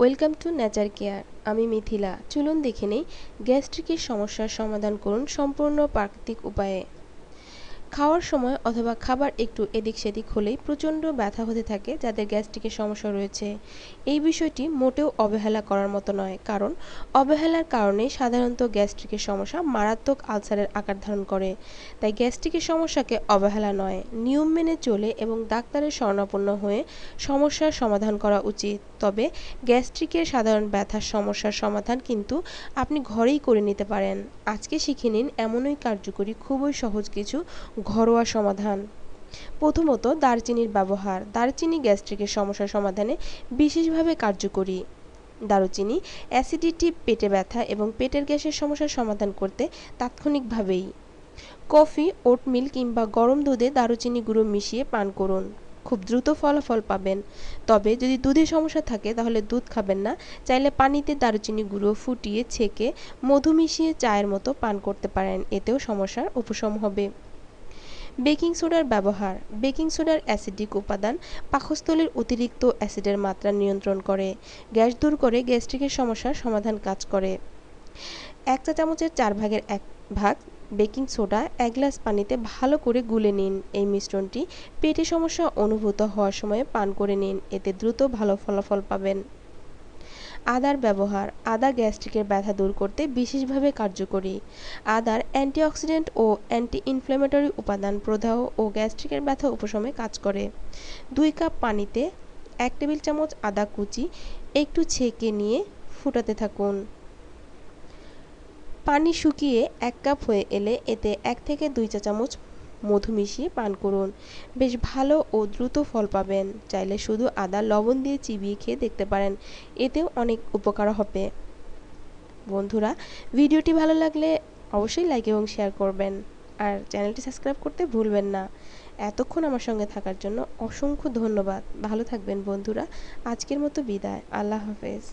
Welcome to nature care. আমি মিথিলা। চলুন দেখে নেই গ্যাস্ট্রিকের সমস্যার সমাধান করুন সম্পূর্ণ প্রাকৃতিক উপায়ে। খাওয়ার সময় অথবা খাবার একটু এদিক সেদিক হলেই প্রচণ্ড ব্যথা হতে থাকে যাদের গ্যাস্ট্রিকের সমস্যা রয়েছে। এই বিষয়টি মোটেও অবহেলা করার মতো নয়, কারণ অবহেলার কারণে সাধারণত গ্যাস্ট্রিকের সমস্যা মারাত্মক আলসারের আকার ধারণ করে। তাই গ্যাস্ট্রিকের সমস্যাকে অবহেলা নয়, নিয়ম মেনে চলে এবং ডাক্তারের শরণাপন্ন হয়ে সমস্যার সমাধান করা উচিত। তবে গ্যাস্ট্রিকের সাধারণ ব্যথার সমস্যার সমাধান কিন্তু আপনি ঘরেই করে নিতে পারেন। আজকে শিখে নিন এমনই কার্যকরী খুবই সহজ কিছু ঘরোয়া সমাধান। প্রথমত, দারচিনির ব্যবহার। দারচিনি গ্যাস্ট্রিকের সমস্যার সমাধানে বিশেষভাবে কার্যকরী। দারুচিনি অ্যাসিডিটি, পেটে ব্যথা এবং পেটের গ্যাসের সমস্যার সমাধান করতে তাৎক্ষণিকভাবেই। কফি, ওটমিল কিংবা গরম দুধে দারুচিনি গুঁড়ো মিশিয়ে পান করুন, খুব দ্রুত ফলাফল পাবেন। তবে যদি দুধের সমস্যা থাকে তাহলে দুধ খাবেন না, চাইলে পানিতে দারুচিনি গুঁড়ো ফুটিয়ে ছেঁকে মধু মিশিয়ে চায়ের মতো পান করতে পারেন, এতেও সমস্যার উপশম হবে। বেকিং সোডার ব্যবহার। বেকিং সোডার অ্যাসিডিক উপাদান পাকস্থলীর অতিরিক্ত অ্যাসিডের মাত্রা নিয়ন্ত্রণ করে, গ্যাস দূর করে, গ্যাস্ট্রিকের সমস্যার সমাধান কাজ করে। 1 চা-চামচের 1/4 ভাগ বেকিং সোডা 1 গ্লাস পানিতে ভালো করে গুলে নিন। এই মিশ্রণটি পেটে সমস্যা অনুভূত হওয়ার সময় পান করে নিন, এতে দ্রুত ভালো ফলাফল পাবেন। আদার ব্যবহার। আদা গ্যাস্ট্রিকের ব্যথা দূর করতে বিশেষভাবে কার্যকরী। আদার অ্যান্টিঅক্সিডেন্ট ও অ্যান্টি ইনফ্ল্যামেটরি উপাদান প্রদাহ ও গ্যাস্ট্রিকের ব্যথা উপশমে কাজ করে। 2 কাপ পানিতে 1 টেবিল চামচ আদা কুচি একটু ছেঁকে নিয়ে ফুটাতে থাকুন। পানি শুকিয়ে 1 কাপ হয়ে এলে এতে 1 থেকে 2 চা-চামচ মধু মিশিয়ে পান করুন, বেশ ভালো ও দ্রুত ফল পাবেন। চাইলে শুধু আদা লবণ দিয়ে চিবিয়ে খেয়ে দেখতে পারেন, এতেও অনেক উপকার হবে। বন্ধুরা, ভিডিওটি ভালো লাগলে অবশ্যই লাইক এবং শেয়ার করবেন, আর চ্যানেলটি সাবস্ক্রাইব করতে ভুলবেন না। এতক্ষণ আমার সঙ্গে থাকার জন্য অসংখ্য ধন্যবাদ। ভালো থাকবেন বন্ধুরা। আজকের মতো বিদায়। আল্লাহ হাফেজ।